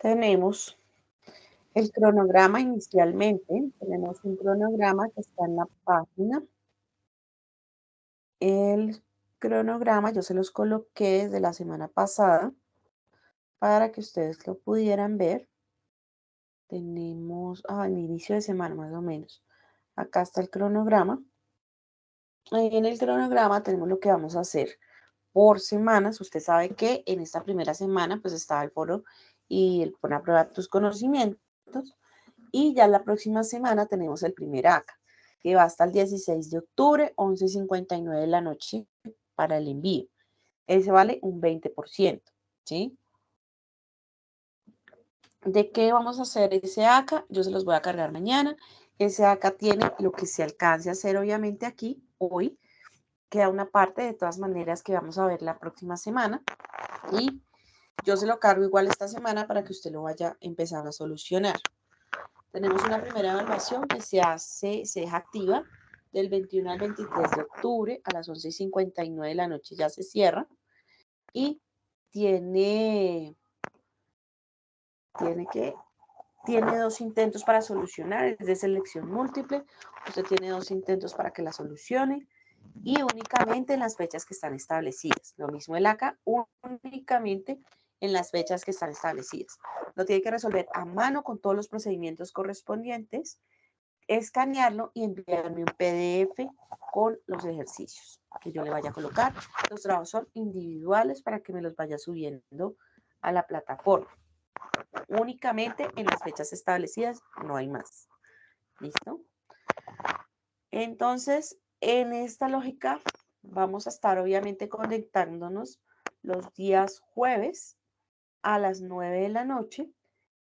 tenemos el cronograma inicialmente. Tenemos un cronograma que está en la página. El cronograma yo se los coloqué desde la semana pasada para que ustedes lo pudieran ver. Tenemos, en inicio de semana más o menos. Acá está el cronograma. En el cronograma tenemos lo que vamos a hacer por semanas. Usted sabe que en esta primera semana pues estaba el foro y el pon a prueba tus conocimientos. Y ya la próxima semana tenemos el primer ACA, que va hasta el 16 de octubre, 11:59 de la noche para el envío. Ese vale un 20%, ¿sí? ¿De qué vamos a hacer ese ACA? Yo se los voy a cargar mañana. Ese ACA tiene lo que se alcance a hacer obviamente aquí, hoy. Queda una parte de todas maneras que vamos a ver la próxima semana. Y yo se lo cargo igual esta semana para que usted lo vaya a empezar a solucionar. Tenemos una primera evaluación que se deja activa del 21 al 23 de octubre a las 11:59 de la noche ya se cierra y tiene 2 intentos para solucionar, es de selección múltiple. Usted tiene 2 intentos para que la solucione y únicamente en las fechas que están establecidas. Lo mismo el ACA, únicamente en las fechas que están establecidas. Lo tiene que resolver a mano con todos los procedimientos correspondientes, escanearlo y enviarme un PDF con los ejercicios que yo le vaya a colocar. Los trabajos son individuales para que me los vaya subiendo a la plataforma. Únicamente en las fechas establecidas, no hay más. ¿Listo? Entonces, en esta lógica, vamos a estar obviamente conectándonos los días jueves a las 9 de la noche,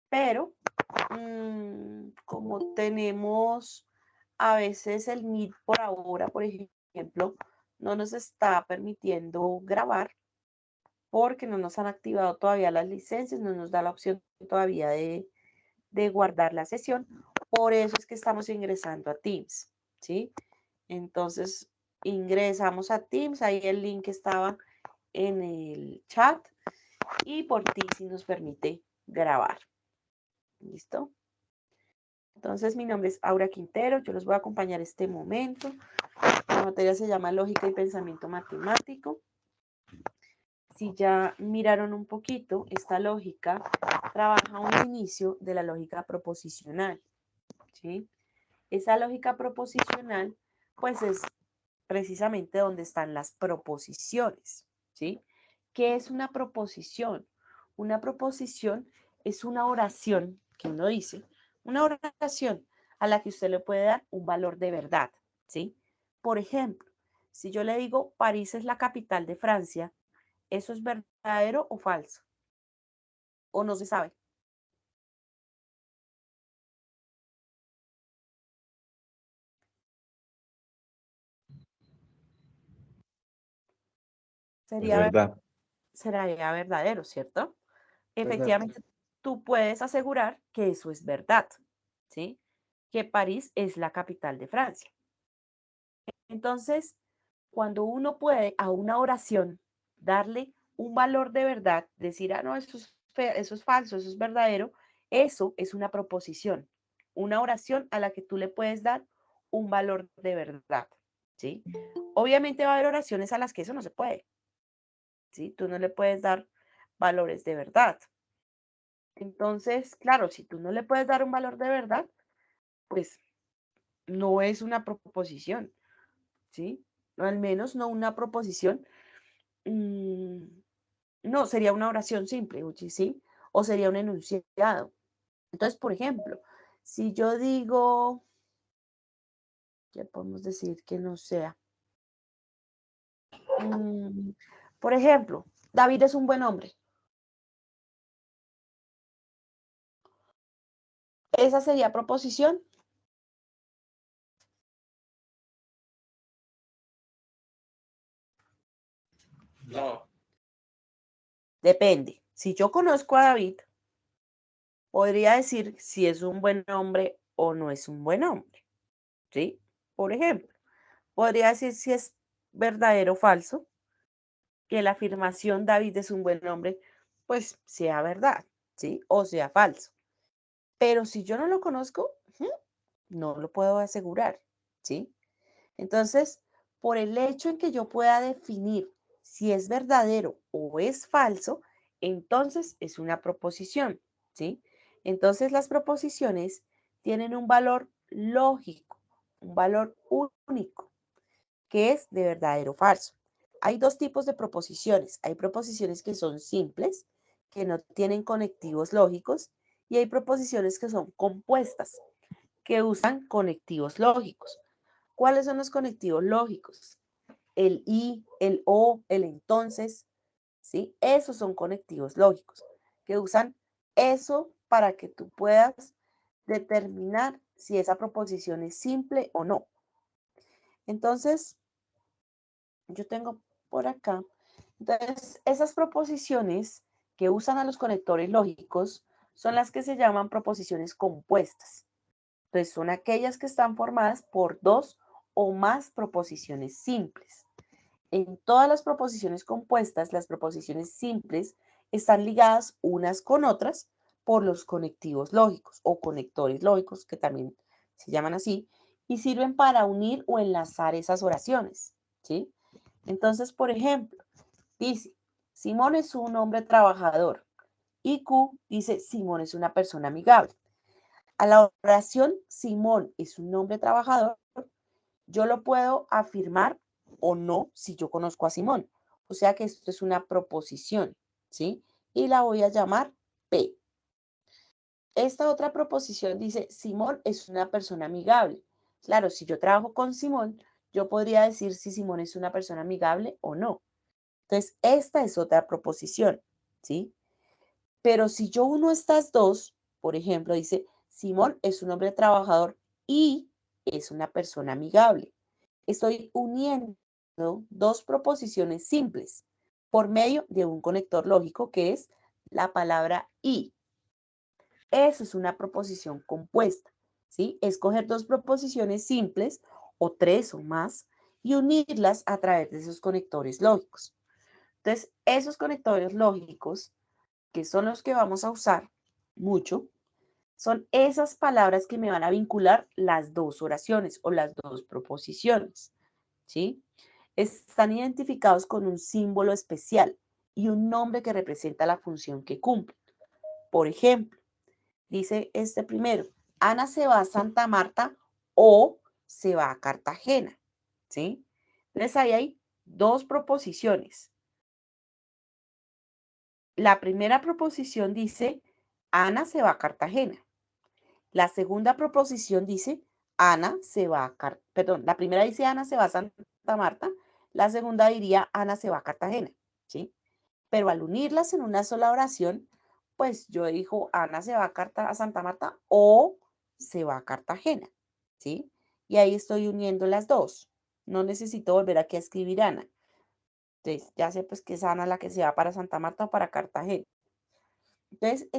pero como tenemos a veces el Meet por ahora, por ejemplo, no nos está permitiendo grabar porque no nos han activado todavía las licencias, no nos da la opción todavía de guardar la sesión. Por eso es que estamos ingresando a Teams, ¿sí? Entonces, ingresamos a Teams, ahí el link estaba en el chat y por Teams sí nos permite grabar. ¿Listo? Entonces, mi nombre es Aura Quintero, yo los voy a acompañar este momento. La materia se llama Lógica y Pensamiento Matemático. Si ya miraron un poquito, esta lógica trabaja un inicio de la lógica proposicional, ¿sí? Esa lógica proposicional, pues es precisamente donde están las proposiciones, ¿sí? ¿Qué es una proposición? Una proposición es una oración que uno dice, una oración a la que usted le puede dar un valor de verdad, ¿sí? Por ejemplo, si yo le digo París es la capital de Francia, ¿eso es verdadero o falso? ¿O no se sabe? Es Sería, verdad. sería verdadero, ¿cierto? Exacto. Efectivamente, tú puedes asegurar que eso es verdad, ¿sí? Que París es la capital de Francia. Entonces, cuando uno puede a una oración darle un valor de verdad, decir, no, eso es falso, eso es verdadero, eso es una proposición, una oración a la que tú le puedes dar un valor de verdad, ¿sí? Obviamente va a haber oraciones a las que eso no se puede, ¿sí? Tú no le puedes dar valores de verdad. Entonces, claro, si tú no le puedes dar un valor de verdad, pues no es una proposición, ¿sí? O al menos no una proposición. mm, no, sería una oración simple, ¿sí? O sería un enunciado. Entonces, por ejemplo, si yo digo, ¿qué podemos decir que no sea? Mm, por ejemplo, David es un buen hombre. ¿Esa sería proposición? No. Depende. Si yo conozco a David, podría decir si es un buen hombre o no es un buen hombre, ¿sí? Por ejemplo, podría decir si es verdadero o falso, que la afirmación David es un buen hombre, pues sea verdad, ¿sí? O sea falso. Pero si yo no lo conozco, no lo puedo asegurar, ¿sí? Entonces, por el hecho en que yo pueda definir si es verdadero o es falso, entonces es una proposición, ¿sí? Entonces las proposiciones tienen un valor lógico, un valor único, que es de verdadero o falso. Hay dos tipos de proposiciones. Hay proposiciones que son simples, que no tienen conectivos lógicos, y hay proposiciones que son compuestas, que usan conectivos lógicos. ¿Cuáles son los conectivos lógicos? El y, el o, el entonces, ¿sí? Esos son conectivos lógicos que usan eso para que tú puedas determinar si esa proposición es simple o no. Entonces, yo tengo por acá, entonces, esas proposiciones que usan a los conectores lógicos son las que se llaman proposiciones compuestas. Entonces, son aquellas que están formadas por dos o más proposiciones simples. En todas las proposiciones compuestas, las proposiciones simples están ligadas unas con otras por los conectivos lógicos o conectores lógicos, que también se llaman así, y sirven para unir o enlazar esas oraciones, ¿sí? Entonces, por ejemplo, dice, Simón es un hombre trabajador y Q dice, Simón es una persona amigable. A la oración, Simón es un hombre trabajador, yo lo puedo afirmar o no si yo conozco a Simón. O sea que esto es una proposición, ¿sí? Y la voy a llamar P. Esta otra proposición dice, Simón es una persona amigable. Claro, si yo trabajo con Simón, yo podría decir si Simón es una persona amigable o no. Entonces, esta es otra proposición, ¿sí? Pero si yo uno estas dos, por ejemplo, dice, Simón es un hombre trabajador y es una persona amigable. Estoy uniendo dos proposiciones simples por medio de un conector lógico que es la palabra y. Eso es una proposición compuesta, ¿sí? Escoger dos proposiciones simples o tres o más y unirlas a través de esos conectores lógicos. Entonces, esos conectores lógicos, que son los que vamos a usar mucho, son esas palabras que me van a vincular las dos oraciones o las dos proposiciones, ¿sí? Están identificados con un símbolo especial y un nombre que representa la función que cumple. Por ejemplo, dice este primero, Ana se va a Santa Marta o se va a Cartagena, ¿sí? Entonces ahí hay dos proposiciones. La primera proposición dice, Ana se va a Cartagena. La segunda proposición dice, Ana se va a, perdón, la primera dice Ana se va a Santa Marta, la segunda diría Ana se va a Cartagena, ¿sí? Pero al unirlas en una sola oración, pues yo digo Ana se va a Santa Marta o se va a Cartagena, ¿sí? Y ahí estoy uniendo las dos. No necesito volver aquí a escribir Ana. Entonces ya sé pues que es Ana la que se va para Santa Marta o para Cartagena. Entonces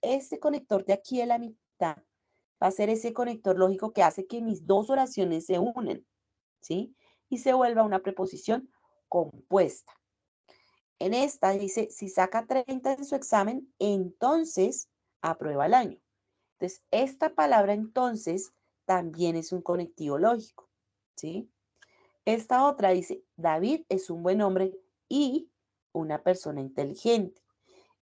este conector de aquí de la mitad va a ser ese conector lógico que hace que mis dos oraciones se unen, ¿sí? Y se vuelva una preposición compuesta. En esta dice, si saca 30 en su examen, entonces aprueba el año. Entonces, esta palabra entonces también es un conectivo lógico, ¿sí? Esta otra dice, David es un buen hombre y una persona inteligente.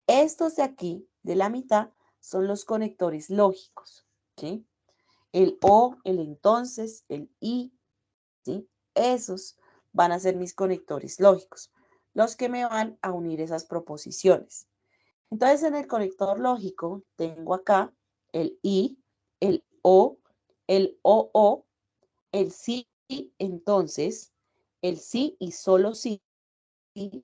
Estos de aquí, de la mitad, son los conectores lógicos, ¿sí? El o, el entonces, el y, ¿sí? Esos van a ser mis conectores lógicos, los que me van a unir esas proposiciones. Entonces, en el conector lógico tengo acá el y, el o, el o, el sí, entonces, el sí y solo sí, y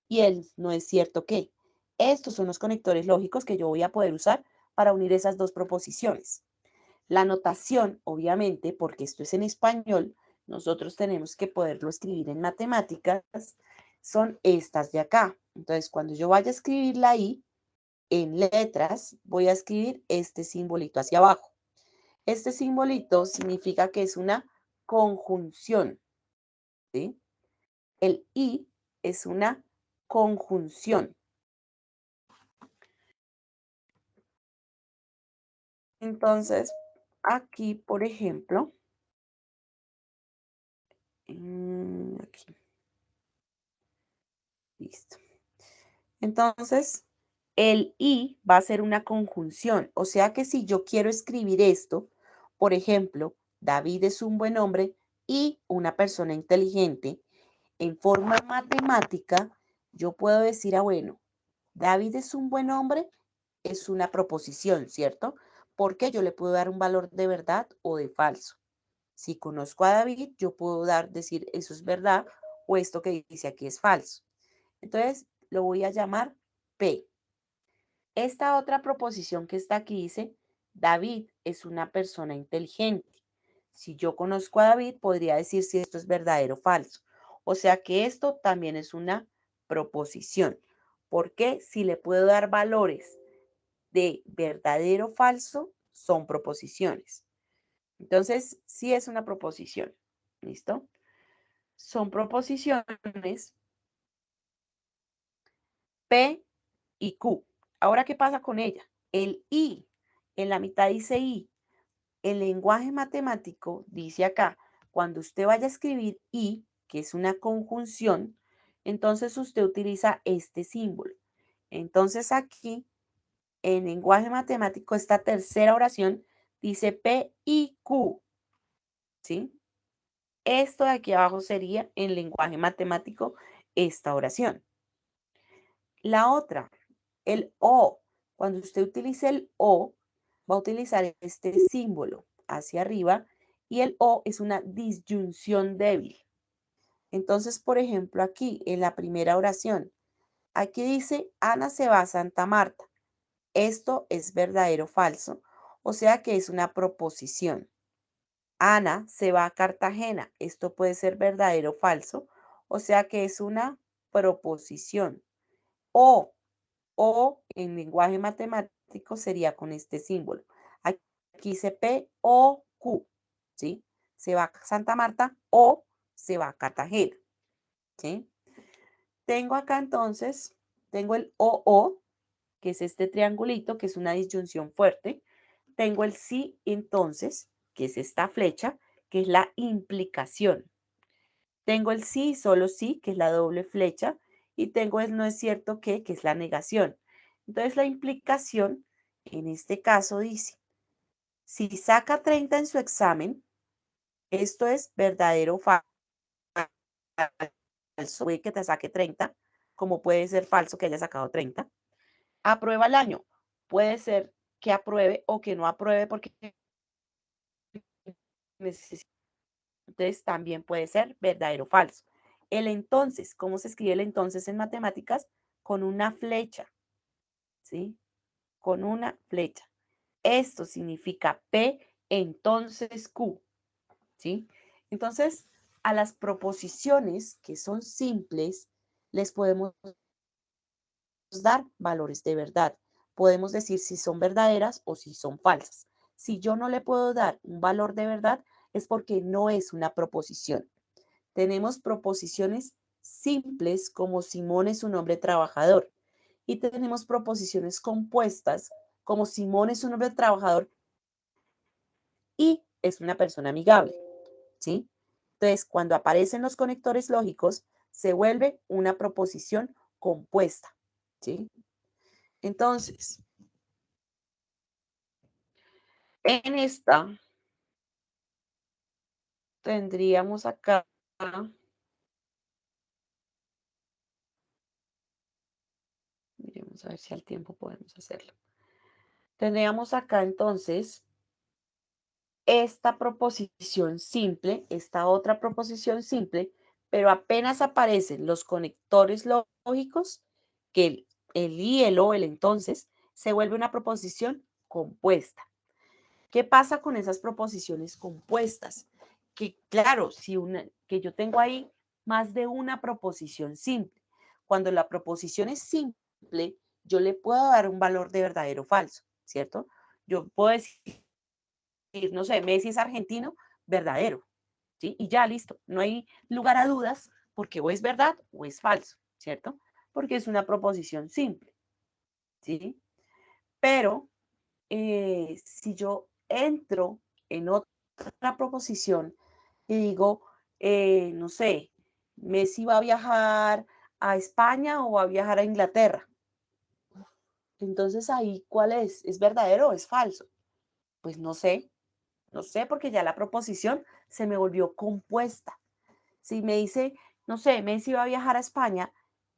el no es cierto que. Estos son los conectores lógicos que yo voy a poder usar para unir esas dos proposiciones. La notación, obviamente, porque esto es en español, nosotros tenemos que poderlo escribir en matemáticas, son estas de acá. Entonces, cuando yo vaya a escribir la I en letras, voy a escribir este simbolito hacia abajo. Este simbolito significa que es una conjunción, ¿sí? El I es una conjunción. Entonces, aquí, por ejemplo, aquí, listo. Entonces, el y va a ser una conjunción. O sea que si yo quiero escribir esto, por ejemplo, David es un buen hombre y una persona inteligente, en forma matemática, yo puedo decir, bueno, David es un buen hombre, es una proposición, ¿cierto? Porque yo le puedo dar un valor de verdad o de falso. Si conozco a David, yo puedo decir eso es verdad o esto que dice aquí es falso. Entonces, lo voy a llamar P. Esta otra proposición que está aquí dice, David es una persona inteligente. Si yo conozco a David, podría decir si esto es verdadero o falso. O sea que esto también es una proposición. Porque si le puedo dar valores de verdadero o falso, son proposiciones. Entonces, sí es una proposición. ¿Listo? Son proposiciones P y Q. Ahora, ¿qué pasa con ella? El I, en la mitad dice I. El lenguaje matemático dice acá, cuando usted vaya a escribir I, que es una conjunción, entonces usted utiliza este símbolo. Entonces aquí, en lenguaje matemático, esta tercera oración dice P y Q, ¿sí? Esto de aquí abajo sería en lenguaje matemático esta oración. La otra, el O. Cuando usted utilice el O, va a utilizar este símbolo hacia arriba y el O es una disyunción débil. Entonces, por ejemplo, aquí en la primera oración, aquí dice Ana se va a Santa Marta. Esto es verdadero o falso, o sea que es una proposición. Ana se va a Cartagena. Esto puede ser verdadero o falso, o sea que es una proposición. O en lenguaje matemático sería con este símbolo. Aquí dice P o Q, ¿sí? Se va a Santa Marta o se va a Cartagena, ¿sí? Tengo acá entonces, tengo el o, que es este triangulito, que es una disyunción fuerte. Tengo el sí, entonces, que es esta flecha, que es la implicación. Tengo el sí, solo sí, que es la doble flecha, y tengo el no es cierto que es la negación. Entonces la implicación, en este caso, dice, si saca 30 en su examen, esto es verdadero o falso. Puede que te saque 30, como puede ser falso que haya sacado 30. Aprueba el año. Puede ser que apruebe o que no apruebe porque necesita. Entonces también puede ser verdadero o falso. El entonces, ¿cómo se escribe el entonces en matemáticas? Con una flecha, ¿sí? Con una flecha. Esto significa P, entonces Q, ¿sí? Entonces, a las proposiciones que son simples, les podemos dar valores de verdad. Podemos decir si son verdaderas o si son falsas. Si yo no le puedo dar un valor de verdad, es porque no es una proposición. Tenemos proposiciones simples como Simón es un hombre trabajador y tenemos proposiciones compuestas como Simón es un hombre trabajador y es una persona amigable, ¿sí? Entonces, cuando aparecen los conectores lógicos, se vuelve una proposición compuesta, ¿sí? Entonces, en esta tendríamos acá, miremos a ver si al tiempo podemos hacerlo. Tendríamos acá entonces esta proposición simple, esta otra proposición simple, pero apenas aparecen los conectores lógicos, que el y, el o, el entonces, se vuelve una proposición compuesta. ¿Qué pasa con esas proposiciones compuestas? Que claro, que yo tengo ahí más de una proposición simple. Cuando la proposición es simple, yo le puedo dar un valor de verdadero o falso, ¿cierto? Yo puedo decir, no sé, Messi es argentino, verdadero, ¿sí? Y ya, listo, no hay lugar a dudas porque o es verdad o es falso, ¿cierto? Porque es una proposición simple, ¿sí? Pero si yo entro en otra proposición y digo, no sé, Messi va a viajar a España o va a viajar a Inglaterra. Entonces ahí, ¿cuál es? ¿Es verdadero o es falso? Pues no sé, no sé porque ya la proposición se me volvió compuesta. Si me dice, no sé, Messi va a viajar a España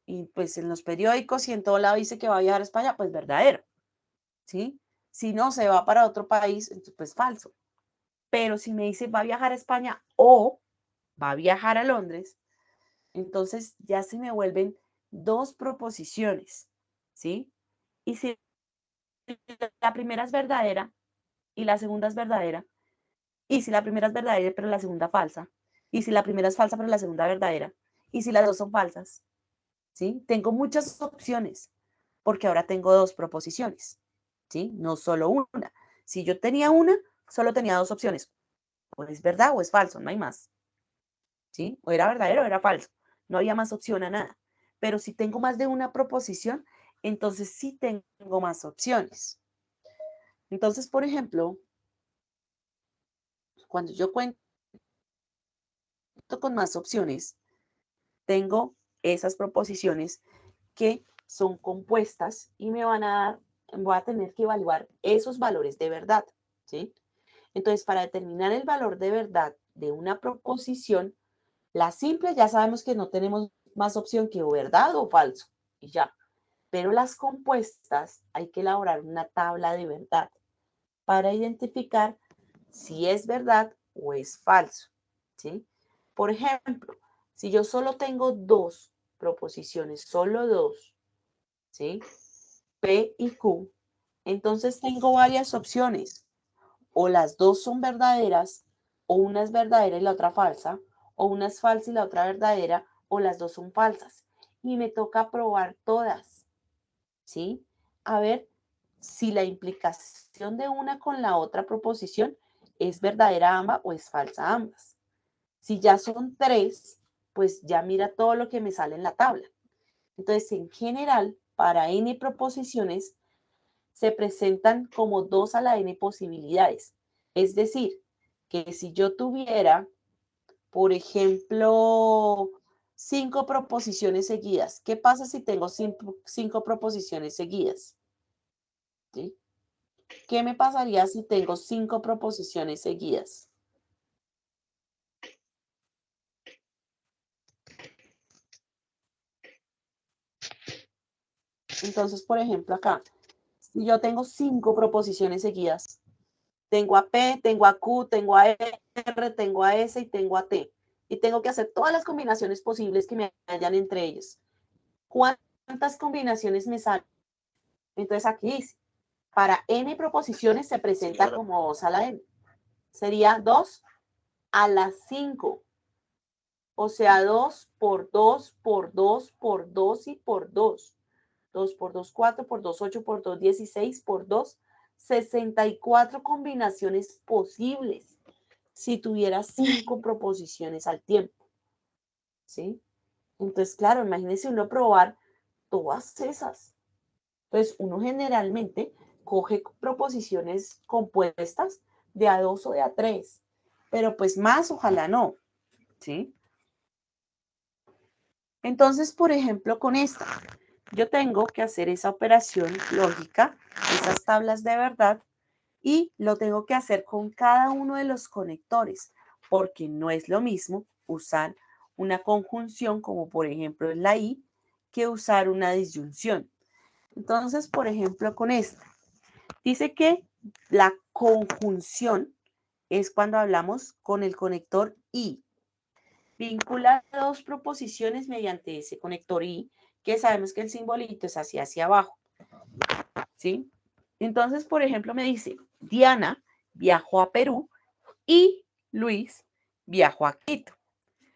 y pues en los periódicos y en todo lado dice que va a viajar a España, pues verdadero, ¿sí? Si no, se va para otro país, entonces pues falso. Pero si me dice va a viajar a España o va a viajar a Londres, entonces ya se me vuelven dos proposiciones, ¿sí? Y si la primera es verdadera y la segunda es verdadera, y si la primera es verdadera pero la segunda falsa, y si la primera es falsa pero la segunda verdadera, y si las dos son falsas, ¿sí? Tengo muchas opciones porque ahora tengo dos proposiciones, ¿sí? No solo una. Si yo tenía una, solo tenía dos opciones. O es verdad o es falso, no hay más, ¿sí? O era verdadero o era falso. No había más opción a nada. Pero si tengo más de una proposición, entonces sí tengo más opciones. Entonces, por ejemplo, cuando yo cuento con más opciones, tengo esas proposiciones que son compuestas y me van a dar, voy a tener que evaluar esos valores de verdad, ¿sí? Entonces, para determinar el valor de verdad de una proposición, la simple ya sabemos que no tenemos más opción que o verdad o falso y ya. Pero las compuestas hay que elaborar una tabla de verdad para identificar si es verdad o es falso, ¿sí? Por ejemplo, si yo solo tengo dos proposiciones, solo dos, ¿sí? P y Q, entonces tengo varias opciones. O las dos son verdaderas, o una es verdadera y la otra falsa, o una es falsa y la otra verdadera, o las dos son falsas. Y me toca probar todas, ¿sí? A ver si la implicación de una con la otra proposición es verdadera ambas o es falsa ambas. Si ya son tres, pues ya mira todo lo que me sale en la tabla. Entonces, en general, para n proposiciones, se presentan como 2 a la n posibilidades. Es decir, que si yo tuviera, por ejemplo, 5 proposiciones seguidas, ¿qué pasa si tengo 5 proposiciones seguidas? ¿Sí? ¿Qué me pasaría si tengo 5 proposiciones seguidas? Entonces, por ejemplo, acá, si yo tengo 5 proposiciones seguidas, tengo a P, tengo a Q, tengo a R, tengo a S y tengo a T. Y tengo que hacer todas las combinaciones posibles que me hayan entre ellos. ¿Cuántas combinaciones me salen? Entonces aquí dice, para n proposiciones se presenta como 2 a la n. Sería 2 a las 5. O sea, 2 por 2 por 2 por 2 y por 2. 2 por 2, 4 por 2, 8 por 2, 16 por 2, 64 combinaciones posibles si tuviera 5 proposiciones al tiempo, ¿sí? Entonces, claro, imagínense uno probar todas esas. Entonces, uno generalmente coge proposiciones compuestas de a 2 o de a 3, pero pues más ojalá no, ¿sí? Entonces, por ejemplo, con esta, yo tengo que hacer esa operación lógica, esas tablas de verdad, y lo tengo que hacer con cada uno de los conectores, porque no es lo mismo usar una conjunción, como por ejemplo en la I, que usar una disyunción. Entonces, por ejemplo, con esta, dice que la conjunción es cuando hablamos con el conector I. Vincula dos proposiciones mediante ese conector I, que sabemos que el simbolito es hacia abajo, ¿sí? Entonces, por ejemplo, me dice, Diana viajó a Perú y Luis viajó a Quito.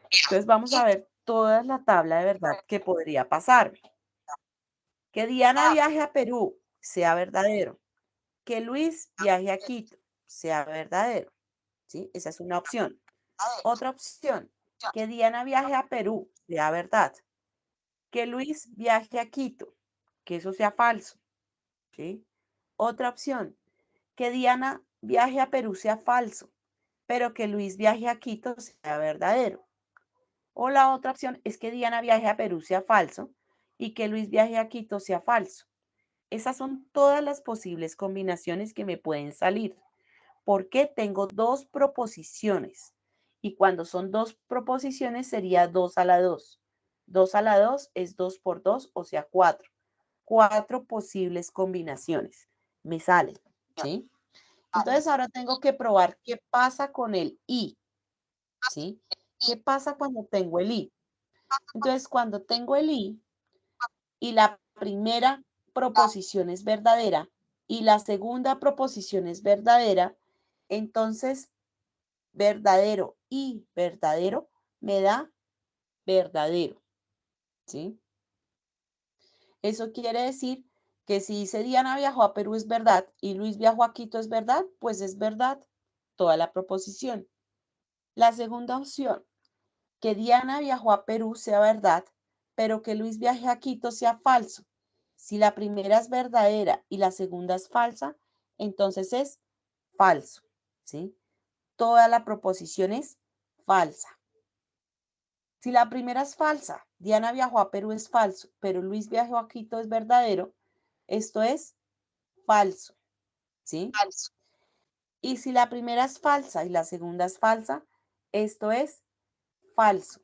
Entonces vamos a ver toda la tabla de verdad que podría pasarme. Que Diana viaje a Perú sea verdadero. Que Luis viaje a Quito sea verdadero. ¿Sí? Esa es una opción. Otra opción, que Diana viaje a Perú sea verdad. Que Luis viaje a Quito, que eso sea falso. ¿Sí? Otra opción, que Diana viaje a Perú sea falso, pero que Luis viaje a Quito sea verdadero. O la otra opción es que Diana viaje a Perú sea falso y que Luis viaje a Quito sea falso. Esas son todas las posibles combinaciones que me pueden salir, porque tengo dos proposiciones. Y cuando son dos proposiciones sería 2 a la 2. 2 a la 2 es 2 por 2, o sea, 4. 4 posibles combinaciones me salen, ¿sí? Entonces ahora tengo que probar qué pasa con el I, ¿sí? ¿Qué pasa cuando tengo el I? Entonces, cuando tengo el I y la primera proposición es verdadera y la segunda proposición es verdadera, entonces verdadero y verdadero me da verdadero, ¿sí? Eso quiere decir que si dice Diana viajó a Perú es verdad y Luis viajó a Quito es verdad, pues es verdad toda la proposición. La segunda opción, que Diana viajó a Perú sea verdad, pero que Luis viaje a Quito sea falso. Si la primera es verdadera y la segunda es falsa, entonces es falso, ¿sí? Toda la proposición es falsa. Si la primera es falsa, Diana viajó a Perú es falso, pero Luis viajó a Quito es verdadero, esto es falso, ¿sí? Y si la primera es falsa y la segunda es falsa, esto es falso.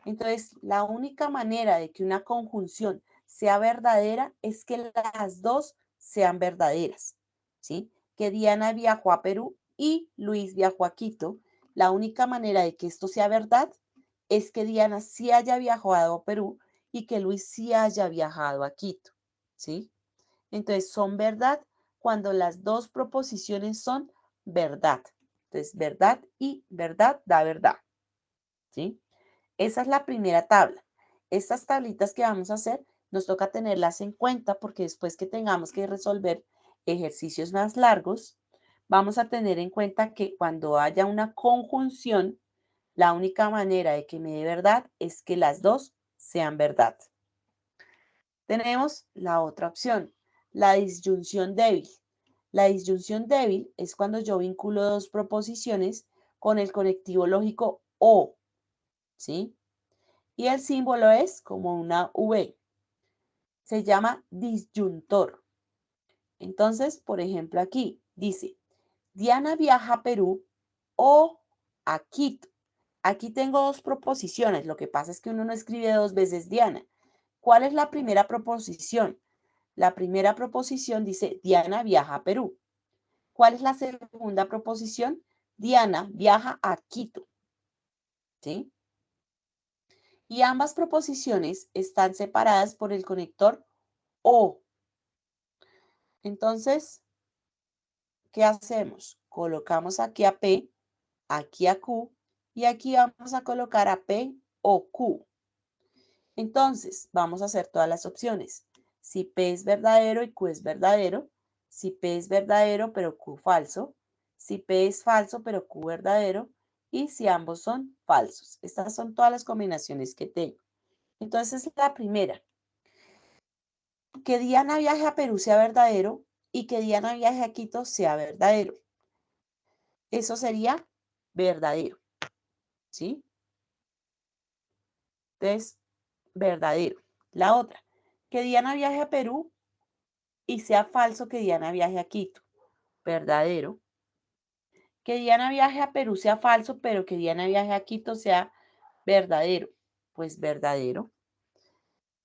Entonces, la única manera de que una conjunción sea verdadera es que las dos sean verdaderas, ¿sí? Que Diana viajó a Perú y Luis viajó a Quito. La única manera de que esto sea verdad es que Diana sí haya viajado a Perú y que Luis sí haya viajado a Quito, ¿sí? Entonces, son verdad cuando las dos proposiciones son verdad. Entonces, verdad y verdad da verdad, ¿sí? Esa es la primera tabla. Estas tablitas que vamos a hacer, nos toca tenerlas en cuenta porque después que tengamos que resolver ejercicios más largos, vamos a tener en cuenta que cuando haya una conjunción, la única manera de que me dé verdad es que las dos sean verdad. Tenemos la otra opción, la disyunción débil. La disyunción débil es cuando yo vinculo dos proposiciones con el conectivo lógico o, ¿sí? Y el símbolo es como una V. Se llama disyuntor. Entonces, por ejemplo, aquí dice, Diana viaja a Perú o a Quito. Aquí tengo dos proposiciones. Lo que pasa es que uno no escribe dos veces Diana. ¿Cuál es la primera proposición? La primera proposición dice, Diana viaja a Perú. ¿Cuál es la segunda proposición? Diana viaja a Quito. ¿Sí? Y ambas proposiciones están separadas por el conector O. Entonces, ¿qué hacemos? Colocamos aquí a P, aquí a Q y aquí vamos a colocar a P o Q. Entonces, vamos a hacer todas las opciones. Si P es verdadero y Q es verdadero, si P es verdadero pero Q falso, si P es falso pero Q verdadero y si ambos son falsos. Estas son todas las combinaciones que tengo. Entonces, la primera, que Diana viaje a Perú sea verdadero y que Diana viaje a Quito sea verdadero. Eso sería verdadero, ¿sí? Entonces, verdadero. La otra, que Diana viaje a Perú y sea falso que Diana viaje a Quito. Verdadero. Que Diana viaje a Perú sea falso, pero que Diana viaje a Quito sea verdadero. Pues verdadero.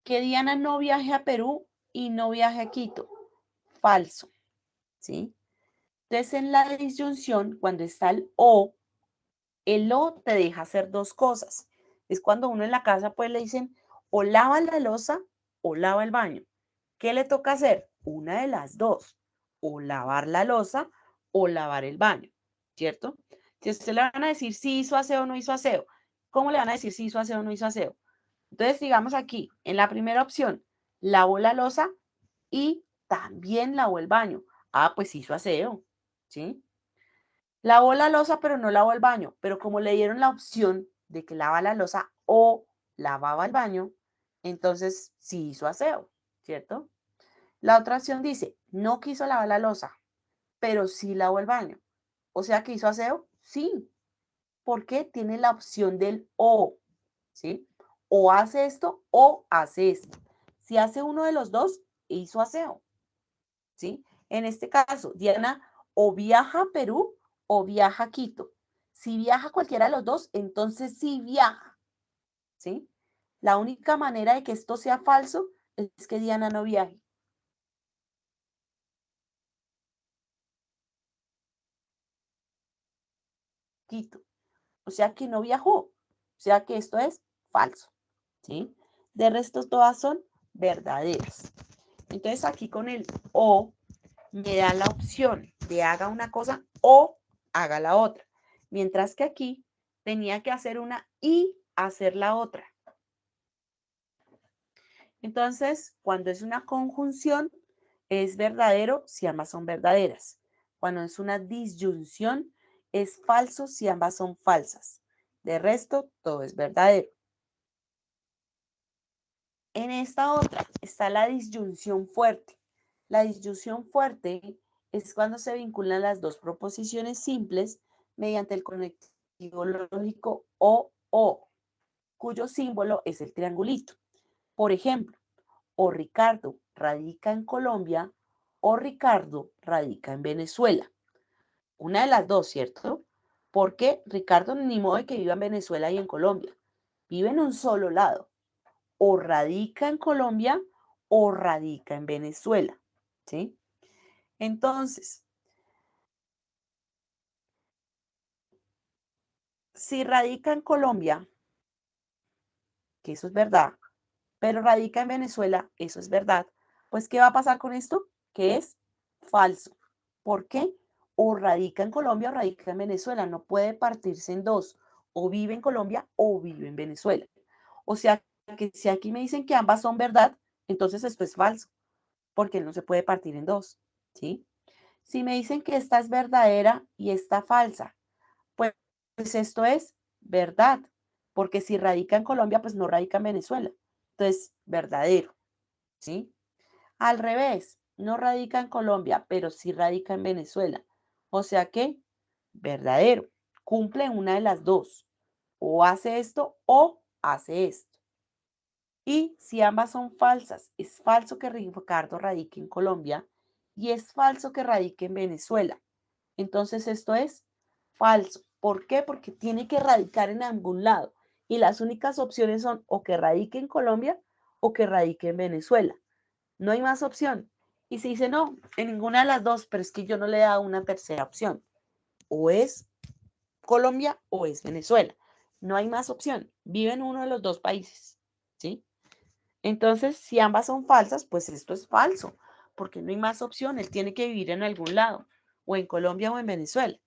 Que Diana no viaje a Perú y no viaje a Quito. Falso, ¿sí? Entonces, en la disyunción, cuando está el O te deja hacer dos cosas. Es cuando uno en la casa pues le dicen o lava la loza o lava el baño. ¿Qué le toca hacer? Una de las dos. O lavar la loza o lavar el baño, ¿cierto? Si a usted le van a decir si hizo aseo o no hizo aseo, ¿cómo le van a decir si hizo aseo o no hizo aseo? Entonces, digamos aquí, en la primera opción, lavó la loza y también lavó el baño. Ah, pues hizo aseo, ¿sí? Lavó la loza, pero no lavó el baño. Pero como le dieron la opción de que lava la loza o lavaba el baño, entonces sí hizo aseo, ¿cierto? La otra opción dice, no quiso lavar la loza, pero sí lavó el baño. O sea que hizo aseo, sí, porque tiene la opción del o, ¿sí? O hace esto o hace esto. Si hace uno de los dos, hizo aseo, ¿sí? En este caso, Diana o viaja a Perú o viaja a Quito. Si viaja cualquiera de los dos, entonces sí viaja, ¿sí? La única manera de que esto sea falso es que Diana no viaje. Quito. O sea que no viajó. O sea que esto es falso, ¿sí? De resto, todas son verdaderas. Entonces, aquí con el o me da la opción de haga una cosa o haga la otra. Mientras que aquí tenía que hacer una y hacer la otra. Entonces, cuando es una conjunción, es verdadero si ambas son verdaderas. Cuando es una disyunción, es falso si ambas son falsas. De resto, todo es verdadero. En esta otra está la disyunción fuerte. La disyunción fuerte es cuando se vinculan las dos proposiciones simples mediante el conectivo lógico o, cuyo símbolo es el triangulito. Por ejemplo, o Ricardo radica en Colombia o Ricardo radica en Venezuela. Una de las dos, ¿cierto? Porque Ricardo ni modo de que viva en Venezuela y en Colombia. Vive en un solo lado. O radica en Colombia o radica en Venezuela, ¿sí? Entonces, si radica en Colombia, que eso es verdad, pero radica en Venezuela, eso es verdad, pues ¿qué va a pasar con esto? Que es falso. ¿Por qué? O radica en Colombia o radica en Venezuela, no puede partirse en dos, o vive en Colombia o vive en Venezuela. O sea, que si aquí me dicen que ambas son verdad, entonces esto es falso, porque no se puede partir en dos, ¿sí? Si me dicen que esta es verdadera y esta falsa, pues, pues esto es verdad, porque si radica en Colombia, pues no radica en Venezuela. Entonces, verdadero, ¿sí? Al revés, no radica en Colombia, pero sí radica en Venezuela. O sea que, verdadero, cumple una de las dos. O hace esto o hace esto. Y si ambas son falsas, es falso que Ricardo radique en Colombia y es falso que radique en Venezuela. Entonces esto es falso. ¿Por qué? Porque tiene que radicar en algún lado. Y las únicas opciones son o que radique en Colombia o que radique en Venezuela. No hay más opción. Y se dice, no, en ninguna de las dos, pero es que yo no le he dado una tercera opción. O es Colombia o es Venezuela. No hay más opción. Vive en uno de los dos países. ¿Sí? Entonces, si ambas son falsas, pues esto es falso, porque no hay más opción. Él tiene que vivir en algún lado, o en Colombia o en Venezuela.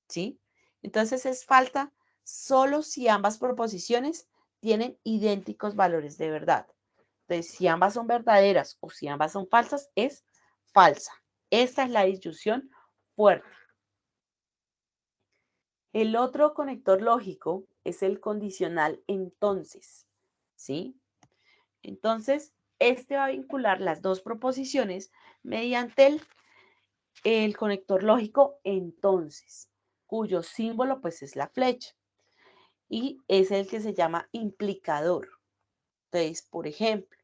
¿Sí? Entonces es falta solo si ambas proposiciones tienen idénticos valores de verdad. Entonces, si ambas son verdaderas o si ambas son falsas, es falsa. Esta es la disyunción fuerte. El otro conector lógico es el condicional entonces, ¿sí? Entonces, este va a vincular las dos proposiciones mediante el conector lógico entonces, cuyo símbolo pues es la flecha y es el que se llama implicador. Entonces, por ejemplo,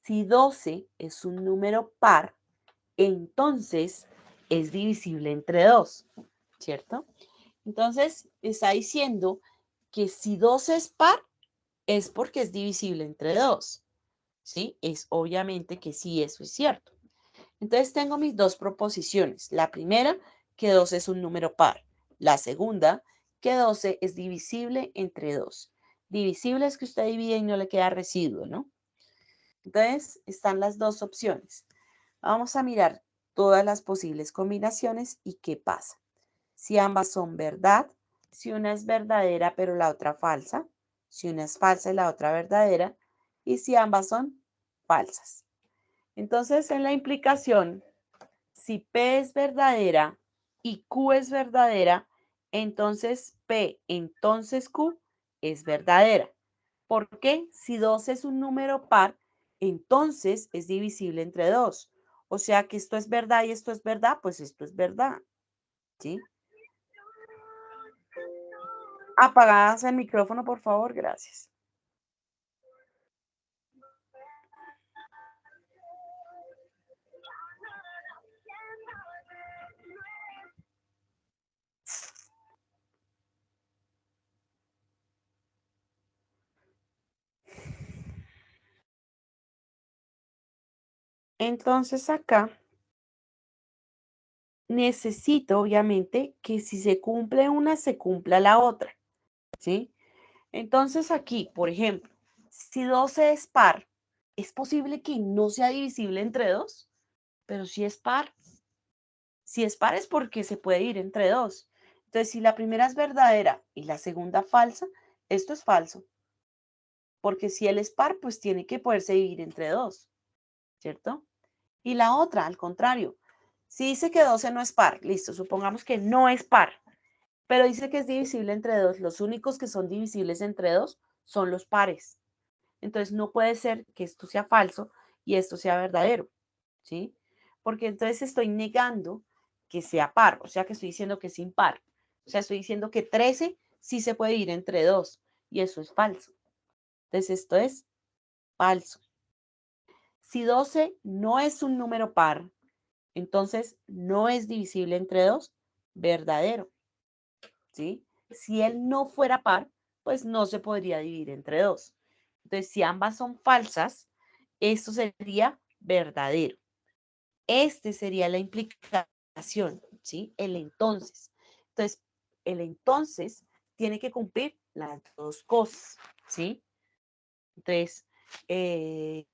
si 12 es un número par, entonces es divisible entre 2, ¿cierto? Entonces, está diciendo que si 12 es par, es porque es divisible entre 2, ¿sí? Es obviamente que sí, eso es cierto. Entonces, tengo mis dos proposiciones. La primera, que 12 es un número par. La segunda, que 12 es divisible entre 2. Divisible es que usted divide y no le queda residuo, ¿no? Entonces, están las dos opciones. Vamos a mirar todas las posibles combinaciones y qué pasa. Si ambas son verdad, si una es verdadera pero la otra falsa, si una es falsa y la otra verdadera, y si ambas son falsas. Entonces, en la implicación, si P es verdadera y Q es verdadera, entonces P, entonces Q es verdadera. ¿Por qué? Si 2 es un número par, entonces es divisible entre 2. O sea que esto es verdad y esto es verdad, pues esto es verdad, ¿sí? Apagadas el micrófono, por favor, gracias. Entonces acá necesito, obviamente, que si se cumple una, se cumpla la otra, ¿sí? Entonces aquí, por ejemplo, si 12 es par, ¿es posible que no sea divisible entre 2? Pero si es par. Si es par es porque se puede ir entre 2. Entonces, si la primera es verdadera y la segunda falsa, esto es falso. Porque si él es par, pues tiene que poderse dividir entre 2, ¿cierto? Y la otra, al contrario, si dice que 12 no es par, listo, supongamos que no es par, pero dice que es divisible entre 2, los únicos que son divisibles entre 2 son los pares. Entonces no puede ser que esto sea falso y esto sea verdadero, ¿sí? Porque entonces estoy negando que sea par, o sea que estoy diciendo que es impar. O sea, estoy diciendo que 13 sí se puede ir entre 2 y eso es falso. Entonces esto es falso. Si 12 no es un número par, entonces no es divisible entre 2, verdadero, ¿sí? Si él no fuera par, pues no se podría dividir entre 2. Entonces, si ambas son falsas, esto sería verdadero. Este sería la implicación, ¿sí? El entonces. Entonces, el entonces tiene que cumplir las dos cosas, ¿sí? Entonces, eh,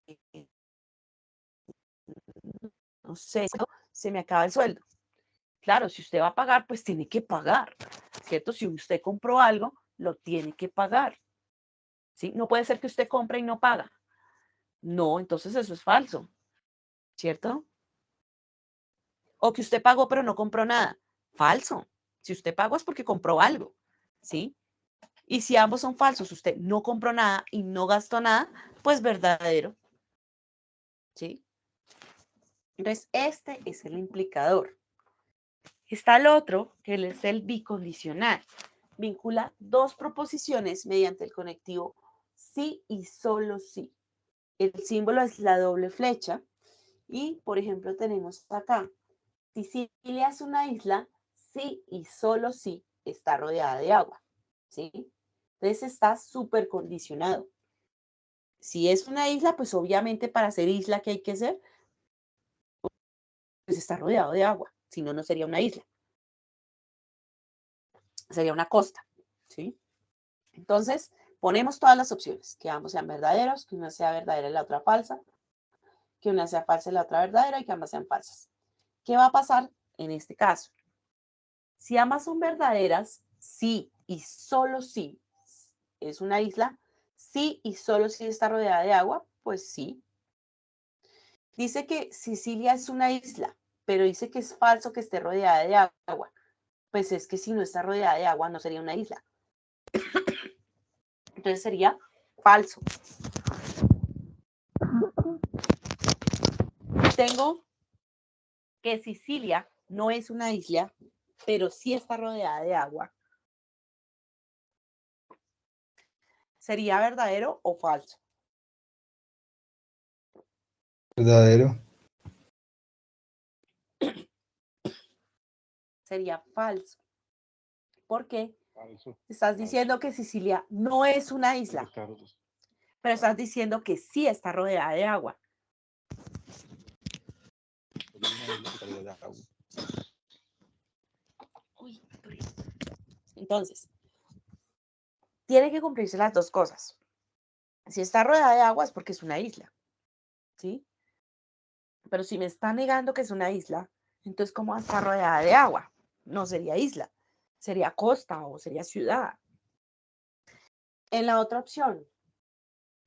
no sé, se me acaba el sueldo. Claro, si usted va a pagar, pues tiene que pagar, ¿cierto? Si usted compró algo, lo tiene que pagar, ¿sí? No puede ser que usted compre y no paga. No, entonces eso es falso, ¿cierto? O que usted pagó pero no compró nada. Falso. Si usted pagó es porque compró algo, ¿sí? Y si ambos son falsos, usted no compró nada y no gastó nada, pues verdadero, ¿sí? Entonces, este es el implicador. Está el otro, que es el bicondicional. Vincula dos proposiciones mediante el conectivo sí y solo sí. El símbolo es la doble flecha y, por ejemplo, tenemos acá, Sicilia es una isla, sí y solo sí está rodeada de agua, ¿sí? Entonces está súper condicionado. Si es una isla, pues obviamente para ser isla, ¿qué hay que hacer? Pues está rodeado de agua, si no, no sería una isla, sería una costa, ¿sí? Entonces, ponemos todas las opciones, que ambos sean verdaderos, que una sea verdadera y la otra falsa, que una sea falsa y la otra verdadera y que ambas sean falsas. ¿Qué va a pasar en este caso? Si ambas son verdaderas, sí y solo sí es una isla, sí y solo sí está rodeada de agua, pues sí. Dice que Sicilia es una isla, pero dice que es falso que esté rodeada de agua. Pues es que si no está rodeada de agua no sería una isla. Entonces sería falso. Tengo que Sicilia no es una isla, pero sí está rodeada de agua. ¿Sería verdadero o falso? Verdadero. Sería falso. ¿Por qué? Falso. Estás diciendo que Sicilia no es una isla, pero estás diciendo que sí está rodeada de agua. Entonces, tiene que cumplirse las dos cosas. Si está rodeada de agua es porque es una isla, ¿sí? Pero si me está negando que es una isla, entonces ¿cómo va a estar rodeada de agua? No sería isla, sería costa o sería ciudad. En la otra opción,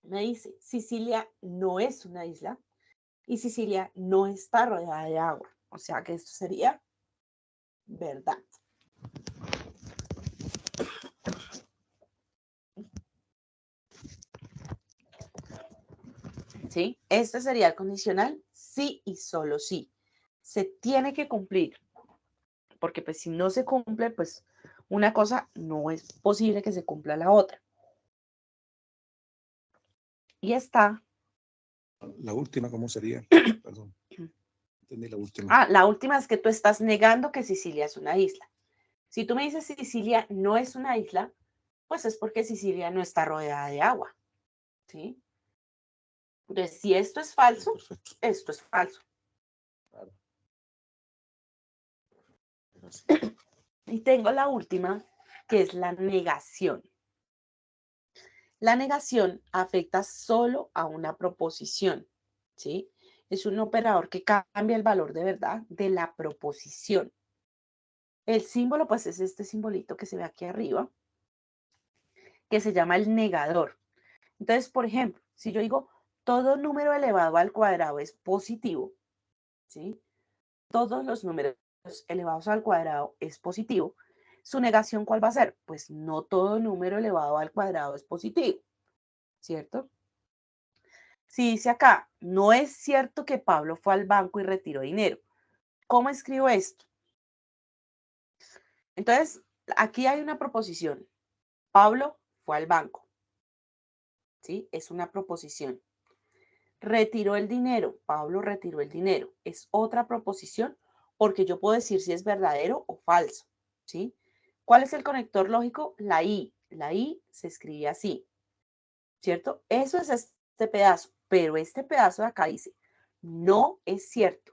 me dice, Sicilia no es una isla y Sicilia no está rodeada de agua. O sea que esto sería verdad. ¿Sí? Este sería el condicional sí y solo sí. Se tiene que cumplir, porque pues si no se cumple, pues una cosa no es posible que se cumpla la otra. Y está. La última, ¿cómo sería? Perdón. Entendí la última. Ah, la última es que tú estás negando que Sicilia es una isla. Si tú me dices Sicilia no es una isla, pues es porque Sicilia no está rodeada de agua, ¿sí? Entonces, si esto es falso, Perfecto. esto es falso. Claro. Y tengo la última, que es la negación. La negación afecta solo a una proposición, ¿sí? Es un operador que cambia el valor de verdad de la proposición. El símbolo, pues, es este simbolito que se ve aquí arriba, que se llama el negador. Entonces, por ejemplo, si yo digo todo número elevado al cuadrado es positivo, ¿sí? Todos los números elevados al cuadrado es positivo. ¿Su negación cuál va a ser? Pues no todo número elevado al cuadrado es positivo, ¿cierto? Si dice acá, no es cierto que Pablo fue al banco y retiró dinero. ¿Cómo escribo esto? Entonces, aquí hay una proposición. Pablo fue al banco, ¿sí? Es una proposición. Retiró el dinero. Pablo retiró el dinero. Es otra proposición porque yo puedo decir si es verdadero o falso, ¿sí? ¿Cuál es el conector lógico? La I. La I se escribe así, ¿cierto? Eso es este pedazo, pero este pedazo de acá dice, no es cierto,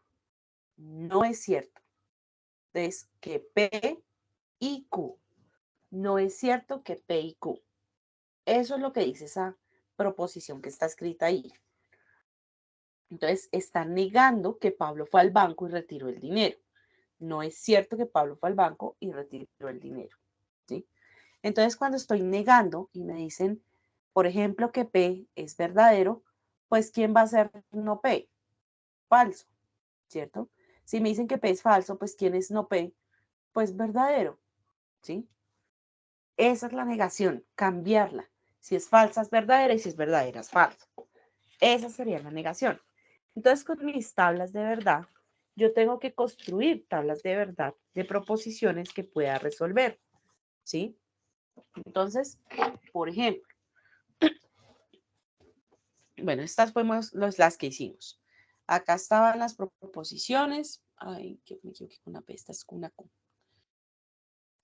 no es cierto. Entonces, que P y Q. No es cierto que P y Q. Eso es lo que dice esa proposición que está escrita ahí. Entonces, está negando que Pablo fue al banco y retiró el dinero. No es cierto que Pablo fue al banco y retiró el dinero, ¿sí? Entonces, cuando estoy negando y me dicen, por ejemplo, que P es verdadero, pues ¿quién va a ser no P? Falso, ¿cierto? Si me dicen que P es falso, pues ¿quién es no P? Pues verdadero, ¿sí? Esa es la negación, cambiarla. Si es falsa es verdadera y si es verdadera es falsa. Esa sería la negación. Entonces, con mis tablas de verdad, yo tengo que construir tablas de verdad de proposiciones que pueda resolver, ¿sí? Entonces, por ejemplo, bueno, estas fuimos las que hicimos. Acá estaban las proposiciones. Ay, que me equivoqué con una P, esta es una Q.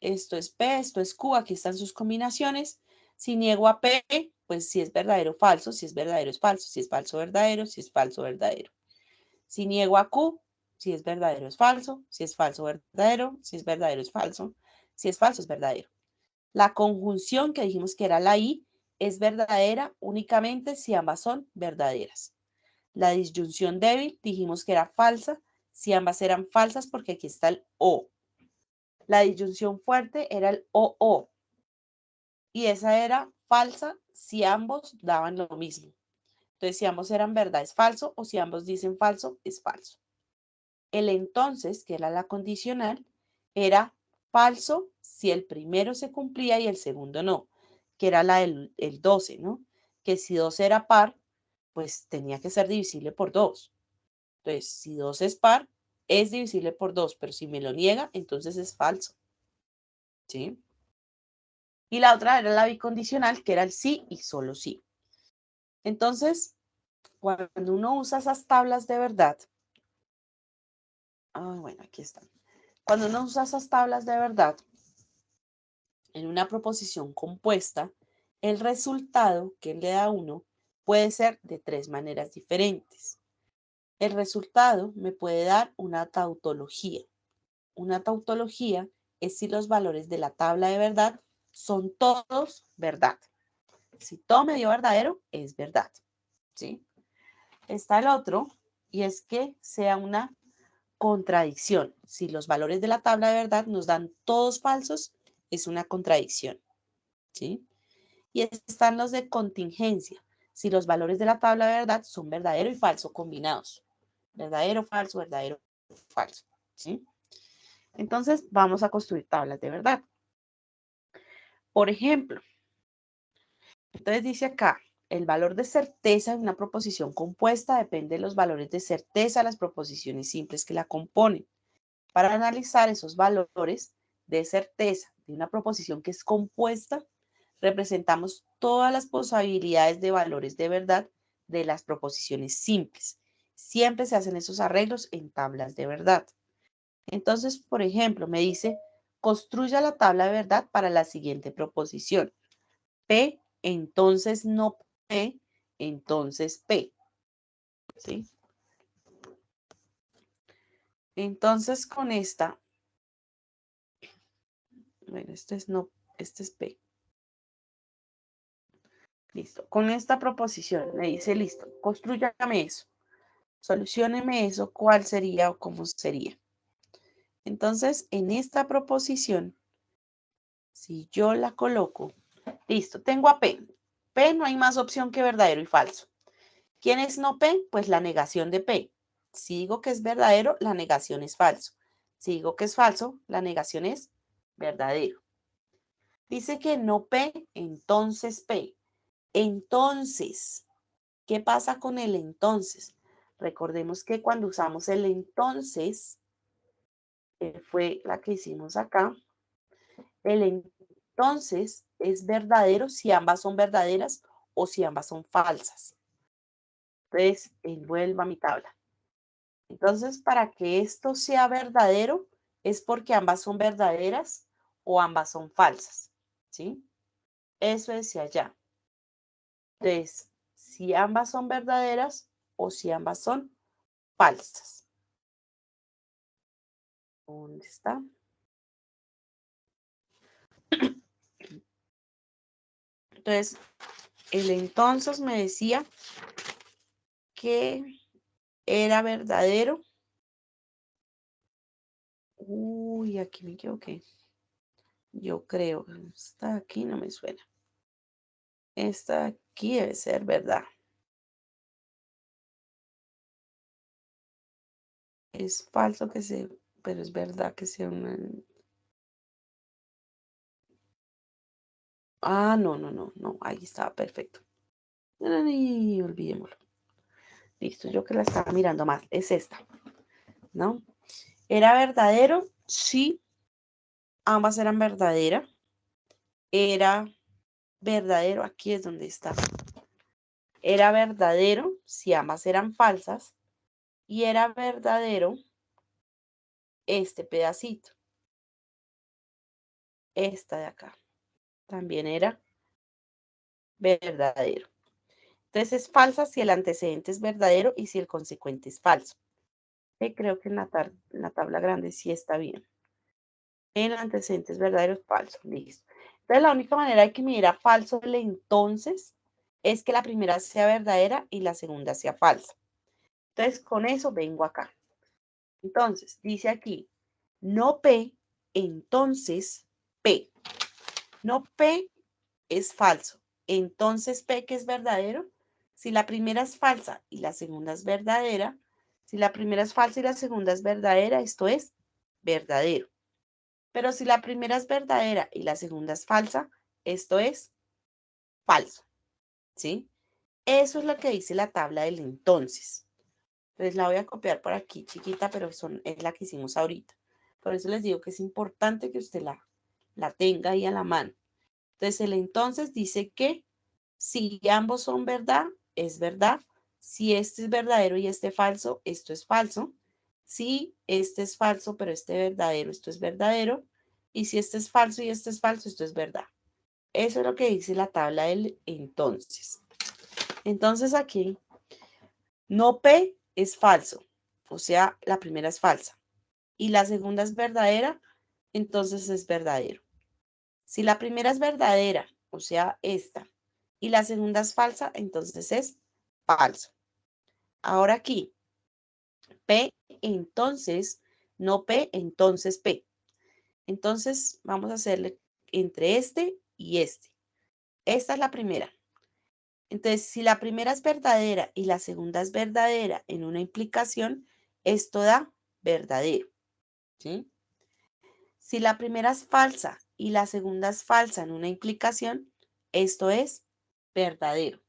Esto es P, esto es Q, aquí están sus combinaciones. Si niego a P, pues si es verdadero, falso, si es verdadero, es falso, si es falso, verdadero, si es falso, verdadero. Si niego a Q, si es verdadero, es falso, si es falso, verdadero, si es verdadero, es falso, si es falso, es verdadero. La conjunción que dijimos que era la I es verdadera únicamente si ambas son verdaderas. La disyunción débil dijimos que era falsa si ambas eran falsas porque aquí está el O. La disyunción fuerte era el OO y esa era falsa si ambos daban lo mismo. Entonces, si ambos eran verdad es falso o si ambos dicen falso es falso. El entonces, que era la condicional, era falso si el primero se cumplía y el segundo no, que era la del el 12, ¿no? Que si 2 era par, pues tenía que ser divisible por 2. Entonces, si 2 es par, es divisible por 2, pero si me lo niega, entonces es falso. ¿Sí? Y la otra era la bicondicional, que era el sí y solo sí. Entonces, cuando uno usa esas tablas de verdad, bueno, aquí están. Cuando uno usa esas tablas de verdad en una proposición compuesta, el resultado que le da a uno puede ser de 3 maneras diferentes. El resultado me puede dar una tautología. Una tautología es si los valores de la tabla de verdad son todos verdad. Si todo me dio verdadero, es verdad. ¿Sí? Está el otro, y es que sea una contradicción. Si los valores de la tabla de verdad nos dan todos falsos, es una contradicción. ¿Sí? Y están los de contingencia. Si los valores de la tabla de verdad son verdadero y falso combinados. Verdadero, falso, falso. ¿Sí? Entonces, vamos a construir tablas de verdad. Por ejemplo, entonces dice acá el valor de certeza de una proposición compuesta depende de los valores de certeza de las proposiciones simples que la componen. Para analizar esos valores de certeza de una proposición que es compuesta, representamos todas las posibilidades de valores de verdad de las proposiciones simples. Siempre se hacen esos arreglos en tablas de verdad. Entonces, por ejemplo, me dice, construya la tabla de verdad para la siguiente proposición. P, entonces no P, entonces P. ¿Sí? Entonces, con esta, bueno, este es no, este es P. Listo. Con esta proposición me dice, listo, constrúyame eso. Solucióneme eso, ¿cuál sería o cómo sería? Entonces, en esta proposición, si yo la coloco, listo, tengo a P. P no hay más opción que verdadero y falso. ¿Quién es no P? Pues la negación de P. Si digo que es verdadero, la negación es falso. Si digo que es falso, la negación es verdadero. Dice que no P, entonces P. Entonces, ¿qué pasa con el entonces? Recordemos que cuando usamos el entonces, que fue la que hicimos acá, el entonces es verdadero si ambas son verdaderas o si ambas son falsas. Entonces, envuelva mi tabla. Entonces, para que esto sea verdadero, es porque ambas son verdaderas o ambas son falsas, ¿sí? Eso decía allá. Entonces, si ambas son verdaderas o si ambas son falsas. ¿Dónde está? Entonces, el entonces me decía que era verdadero. Uy, aquí me equivoqué. Yo creo, esta aquí no me suena. Esta aquí debe ser verdad. Es falso que se, pero es verdad que sea una... Ah, no, ahí estaba perfecto. Ay, olvidémoslo. Listo, yo que la estaba mirando más, es esta, ¿no? ¿Era verdadero? Sí, ambas eran verdaderas. Era verdadero, aquí es donde está. Era verdadero si ambas eran falsas. Y era verdadero este pedacito. Esta de acá. También era verdadero. Entonces es falsa si el antecedente es verdadero y si el consecuente es falso. Creo que en la tabla grande sí está bien. El antecedente es verdadero o falso. Listo. Entonces la única manera de que me diera falso el entonces es que la primera sea verdadera y la segunda sea falsa. Entonces con eso vengo acá. Entonces dice aquí, no P, entonces P. No P es falso. Entonces P, que es verdadero, si la primera es falsa y la segunda es verdadera, si la primera es falsa y la segunda es verdadera, esto es verdadero. Pero si la primera es verdadera y la segunda es falsa, esto es falso, ¿sí? Eso es lo que dice la tabla del entonces. Entonces la voy a copiar por aquí, chiquita, pero es la que hicimos ahorita. Por eso les digo que es importante que usted la tenga ahí a la mano. Entonces el entonces dice que si ambos son verdad, es verdad. Si este es verdadero y este falso, esto es falso. Si este es falso, pero este verdadero, esto es verdadero. Y si este es falso y este es falso, esto es verdad. Eso es lo que dice la tabla del entonces. Entonces aquí, no P es falso. O sea, la primera es falsa. Y la segunda es verdadera, entonces es verdadero. Si la primera es verdadera, o sea, esta, y la segunda es falsa, entonces es falso. Ahora aquí, P, entonces, no P, entonces P. Entonces, vamos a hacerle entre este y este. Esta es la primera. Entonces, si la primera es verdadera y la segunda es verdadera en una implicación, esto da verdadero, ¿sí? Si la primera es falsa y la segunda es falsa en una implicación, esto es verdadero.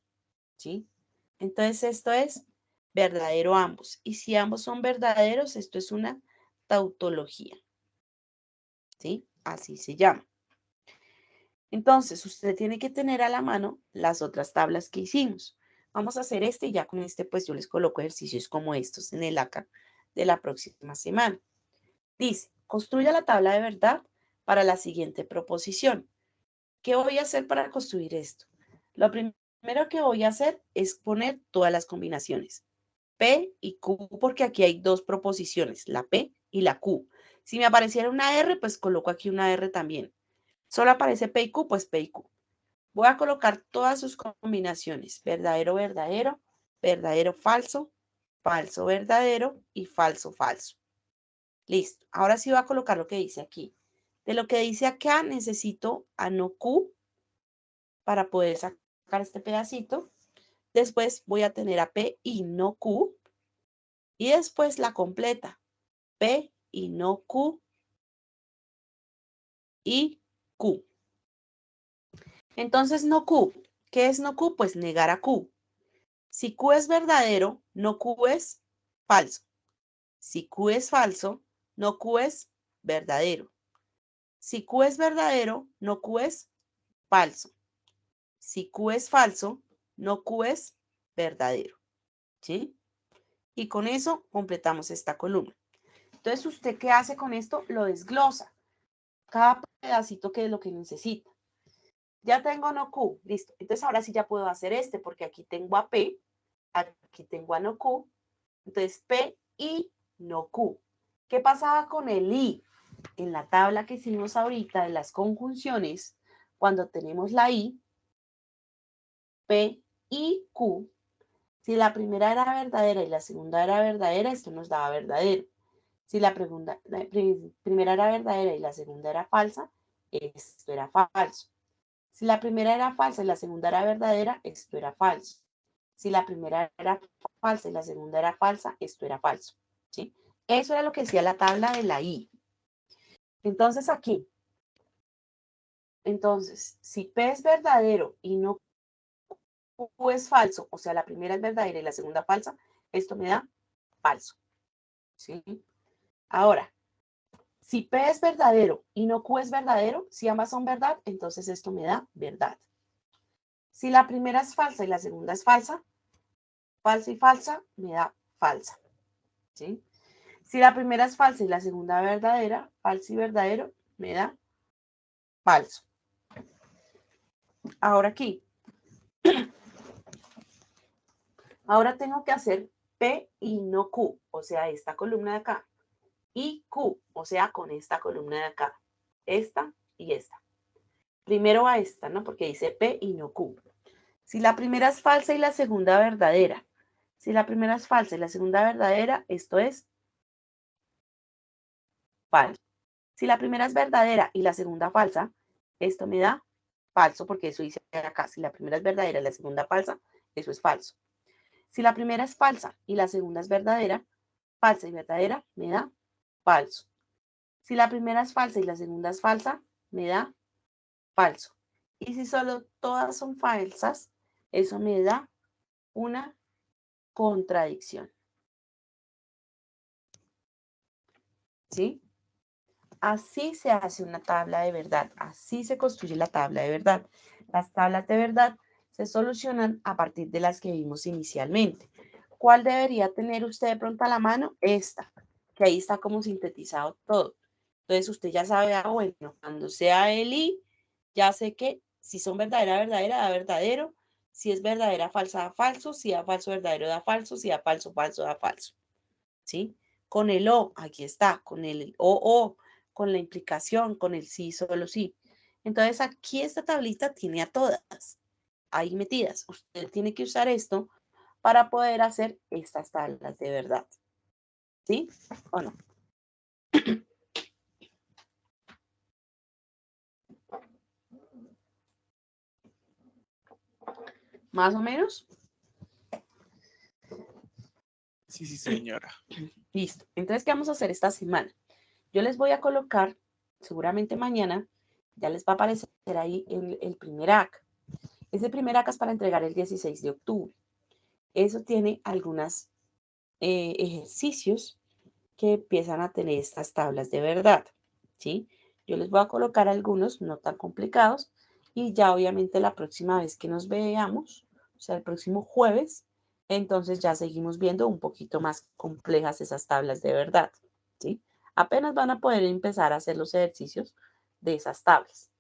¿sí? Entonces esto es verdadero ambos. Y si ambos son verdaderos, esto es una tautología, ¿sí? Así se llama. Entonces, usted tiene que tener a la mano las otras tablas que hicimos. Vamos a hacer este y ya con este pues yo les coloco ejercicios como estos en el ACA de la próxima semana. Dice, construya la tabla de verdad para la siguiente proposición. ¿Qué voy a hacer para construir esto? Lo primero que voy a hacer es poner todas las combinaciones. P y Q, porque aquí hay dos proposiciones, la P y la Q. Si me apareciera una R, pues coloco aquí una R también. Solo aparece P y Q, pues P y Q. Voy a colocar todas sus combinaciones. Verdadero, verdadero, verdadero, falso, falso, verdadero y falso, falso. Listo. Ahora sí voy a colocar lo que dice aquí. De lo que dice acá necesito a no Q para poder sacar este pedacito. Después voy a tener a P y no Q. Y después la completa. P y no Q y Q. Entonces no Q. ¿Qué es no Q? Pues negar a Q. Si Q es verdadero, no Q es falso. Si Q es falso, no Q es verdadero. Si Q es verdadero, no Q es falso. Si Q es falso, no Q es verdadero. ¿Sí? Y con eso completamos esta columna. Entonces, ¿usted qué hace con esto? Lo desglosa. Cada pedacito que es lo que necesita. Ya tengo no Q, listo. Entonces, ahora sí ya puedo hacer este, porque aquí tengo a P, aquí tengo a no Q. Entonces, P y no Q. ¿Qué pasaba con el I? En la tabla que hicimos ahorita de las conjunciones, cuando tenemos la I, P y Q, si la primera era verdadera y la segunda era verdadera, esto nos daba verdadero. Si la primera era verdadera y la segunda era falsa, esto era falso. Si la primera era falsa y la segunda era verdadera, esto era falso. Si la primera era falsa y la segunda era falsa, esto era falso. ¿Sí? Eso era lo que decía la tabla de la I. Entonces aquí, si P es verdadero y no Q es falso, o sea, la primera es verdadera y la segunda falsa, esto me da falso. ¿Sí? Ahora, si P es verdadero y no Q es verdadero, si ambas son verdad, entonces esto me da verdad. Si la primera es falsa y la segunda es falsa y falsa, me da falsa. ¿Sí? Si la primera es falsa y la segunda verdadera, falso y verdadero, me da falso. Ahora aquí. Ahora tengo que hacer P y no Q, o sea, esta columna de acá. Y Q, o sea, con esta columna de acá. Esta y esta. Primero a esta, ¿no? Porque dice P y no Q. Si la primera es falsa y la segunda verdadera. Si la primera es falsa y la segunda verdadera, esto es falso. Si la primera es verdadera y la segunda falsa, esto me da falso, porque eso dice acá. Si la primera es verdadera y la segunda falsa, eso es falso. Si la primera es falsa y la segunda es verdadera, falsa y verdadera, me da falso. Si la primera es falsa y la segunda es falsa, me da falso. Y si solo todas son falsas, eso me da una contradicción. ¿Sí? Así se hace una tabla de verdad, así se construye la tabla de verdad. Las tablas de verdad se solucionan a partir de las que vimos inicialmente. ¿Cuál debería tener usted de pronto a la mano? Esta, que ahí está como sintetizado todo. Entonces usted ya sabe, bueno, cuando sea el I, ya sé que si son verdadera, verdadera, da verdadero. Si es verdadera, falsa, da falso. Si da falso, verdadero, da falso. Si da falso, falso, da falso. ¿Sí? Con el O, aquí está, con el o, con la implicación, con el sí, solo sí. Entonces aquí esta tablita tiene a todas ahí metidas. Usted tiene que usar esto para poder hacer estas tablas de verdad. ¿Sí? ¿O no? ¿Más o menos? Sí, sí, señora. Listo. Entonces, ¿qué vamos a hacer esta semana? Yo les voy a colocar, seguramente mañana, ya les va a aparecer ahí el primer hack. Ese primer ACA es para entregar el 16 de octubre. Eso tiene algunos ejercicios que empiezan a tener estas tablas de verdad, ¿sí? Yo les voy a colocar algunos no tan complicados y ya obviamente la próxima vez que nos veamos, o sea, el próximo jueves, entonces ya seguimos viendo un poquito más complejas esas tablas de verdad, ¿sí? Apenas van a poder empezar a hacer los ejercicios de esas tablas.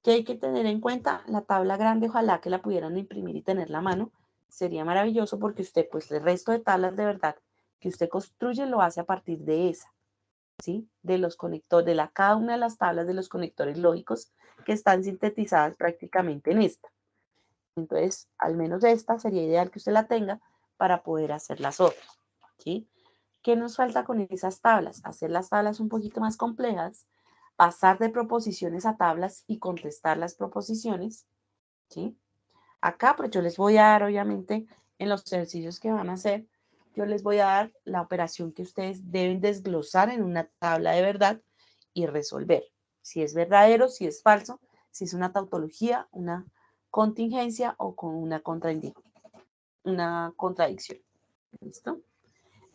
¿Qué hay que tener en cuenta? La tabla grande, ojalá que la pudieran imprimir y tenerla a mano. Sería maravilloso porque usted, pues, el resto de tablas de verdad que usted construye lo hace a partir de esa, ¿sí? De los conectores, cada una de las tablas de los conectores lógicos que están sintetizadas prácticamente en esta. Entonces, al menos esta sería ideal que usted la tenga para poder hacer las otras, ¿sí? ¿Qué nos falta con esas tablas? Hacer las tablas un poquito más complejas, pasar de proposiciones a tablas y contestar las proposiciones, ¿sí? Acá, pues yo les voy a dar, obviamente, en los ejercicios que van a hacer, yo les voy a dar la operación que ustedes deben desglosar en una tabla de verdad y resolver. Si es verdadero, si es falso, si es una tautología, una contingencia o con una contradicción. ¿Listo?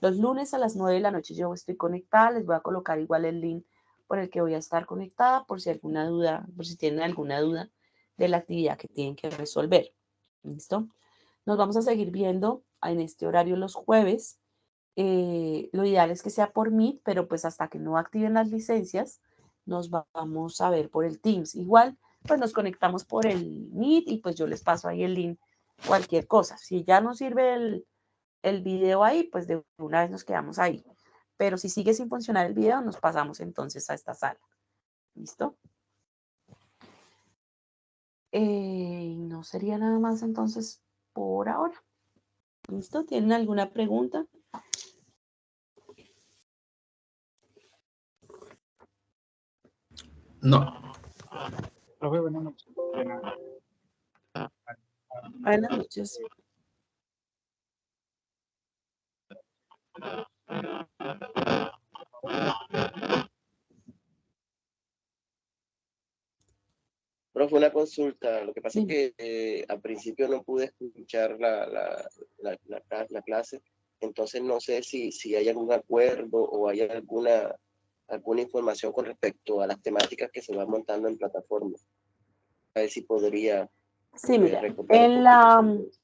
Los lunes a las 9 de la noche yo estoy conectada, les voy a colocar igual el link por el que voy a estar conectada por si alguna duda, por si tienen alguna duda de la actividad que tienen que resolver. ¿Listo? Nos vamos a seguir viendo en este horario los jueves. Lo ideal es que sea por Meet, pero pues hasta que no activen las licencias, nos vamos a ver por el Teams. Igual, pues nos conectamos por el Meet y pues yo les paso ahí el link, cualquier cosa. Si ya no sirve el video ahí, pues de una vez nos quedamos ahí. Pero si sigue sin funcionar el video, nos pasamos entonces a esta sala. ¿Listo? No sería nada más entonces por ahora. ¿Listo? ¿Tienen alguna pregunta? No. Profe, buenas noches. Buenas noches. Profe, una consulta. Lo que pasa es Dime. que al principio no pude escuchar la clase, entonces no sé si hay algún acuerdo o hay alguna información con respecto a las temáticas que se van montando en plataforma. A ver si podría Sí, mira, recordar un poquito sobre eso.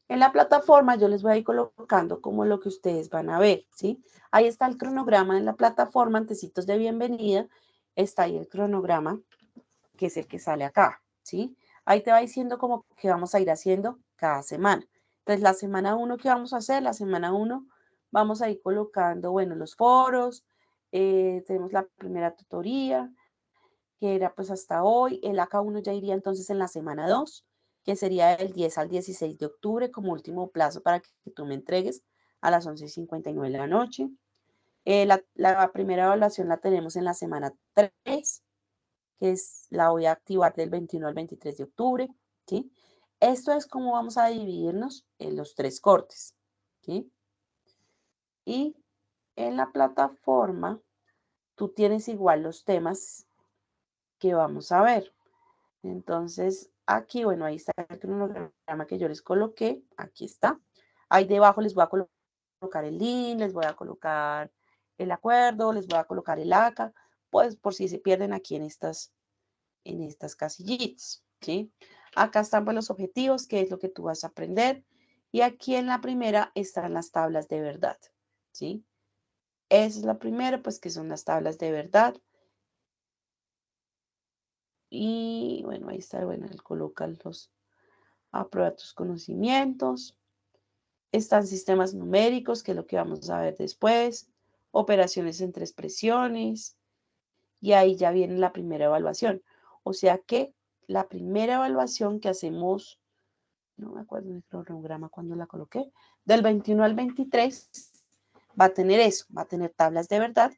en la plataforma yo les voy a ir colocando como lo que ustedes van a ver, ¿sí? Ahí está el cronograma en la plataforma, antecitos de bienvenida, está ahí el cronograma, que es el que sale acá, ¿sí? Ahí te va diciendo como que vamos a ir haciendo cada semana. Entonces, la semana 1, ¿qué vamos a hacer? La semana 1 vamos a ir colocando, bueno, los foros, tenemos la primera tutoría, que era pues hasta hoy. El AK1 ya iría entonces en la semana 2, que sería del 10 al 16 de octubre como último plazo para que tú me entregues a las 11:59 de la noche. La primera evaluación la tenemos en la semana 3, que la voy a activar del 21 al 23 de octubre, ¿sí? Esto es como vamos a dividirnos en los 3 cortes, ¿sí? Y en la plataforma tú tienes igual los temas que vamos a ver. Entonces, aquí, bueno, ahí está el cronograma que yo les coloqué. Aquí está. Ahí debajo les voy a colocar el link, les voy a colocar el acuerdo, les voy a colocar el ACA, pues por si se pierden aquí en estas casillitas, ¿sí? Acá están pues los objetivos, qué es lo que tú vas a aprender. Y aquí en la primera están las tablas de verdad, ¿sí? Esa es la primera, pues que son las tablas de verdad. Y bueno, ahí está, bueno, él coloca los, aprueba tus conocimientos. Están sistemas numéricos, que es lo que vamos a ver después. Operaciones entre expresiones. Y ahí ya viene la primera evaluación. O sea que la primera evaluación que hacemos, no me acuerdo del cronograma cuando la coloqué, del 21 al 23, va a tener eso, va a tener tablas de verdad,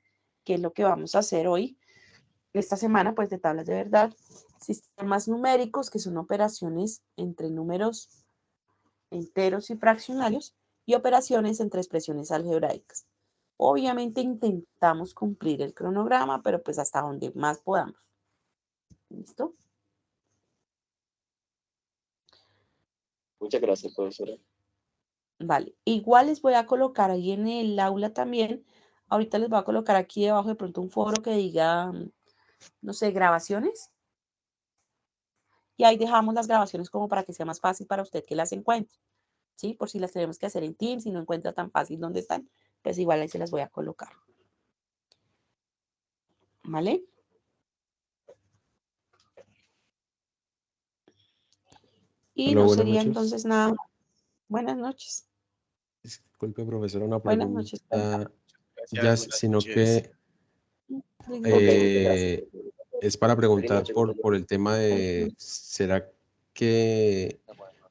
que es lo que vamos a hacer hoy, esta semana, pues de tablas de verdad, sistemas numéricos, que son operaciones entre números enteros y fraccionarios, y operaciones entre expresiones algebraicas. Obviamente intentamos cumplir el cronograma, pero pues hasta donde más podamos. ¿Listo? Muchas gracias, profesora. Vale, igual les voy a colocar ahí en el aula también. Ahorita les voy a colocar aquí debajo de pronto un foro que diga, no sé, grabaciones. Y ahí dejamos las grabaciones como para que sea más fácil para usted que las encuentre. ¿Sí? Por si las tenemos que hacer en Teams y no encuentra tan fácil dónde están, pues igual ahí se las voy a colocar. ¿Vale? Y Hola, no buenas sería noches. entonces nada. Buenas noches. Disculpe, profesora, una Buenas noches. pregunta ya, Buenas sino noches. que Ok, muchas gracias. es para preguntar noche, por el tema de, ¿será que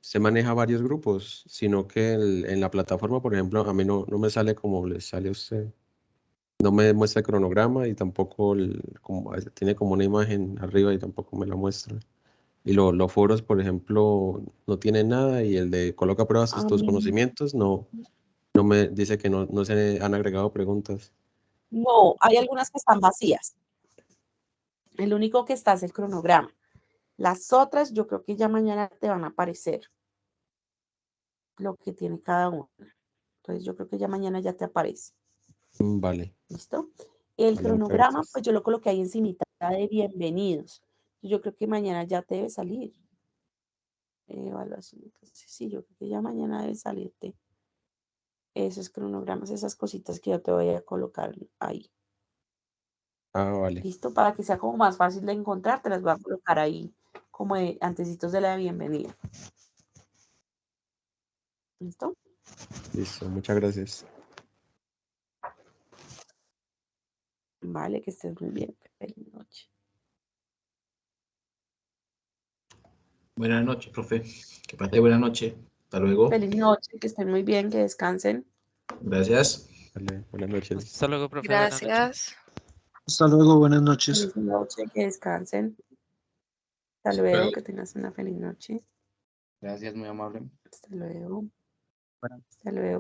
se maneja varios grupos? Sino que en la plataforma, por ejemplo, a mí no me sale como le sale a usted. No me muestra el cronograma y tampoco tiene como una imagen arriba y tampoco me la muestra. Y los foros, por ejemplo, no tienen nada y el de coloca pruebas tus conocimientos no me dice que no se han agregado preguntas. No, hay algunas que están vacías. El único que está es el cronograma. Las otras yo creo que ya mañana te van a aparecer lo que tiene cada una. Entonces yo creo que ya mañana ya te aparece. Vale. ¿Listo? El Vale, muchas cronograma, gracias. pues yo lo coloqué ahí encimita de bienvenidos. Yo creo que mañana ya te debe salir. Evaluación. Sí, yo creo que ya mañana debe salirte esos cronogramas, esas cositas que yo te voy a colocar ahí. Ah, vale. ¿Listo? Para que sea como más fácil de encontrar, te las voy a colocar ahí como antecitos de la bienvenida. ¿Listo? Listo, muchas gracias. Vale, que estés muy bien. Feliz noche. Buenas noches, profe. Que pase buena noche. Hasta luego. Feliz noche, que estén muy bien, que descansen. Gracias. Vale, buenas noches. Hasta luego, profe. Buenas noches. Gracias. Hasta luego, buenas noches. Feliz noche, que descansen. Hasta luego, que tengas una feliz noche. Gracias, muy amable. Hasta luego. Bueno. Hasta luego.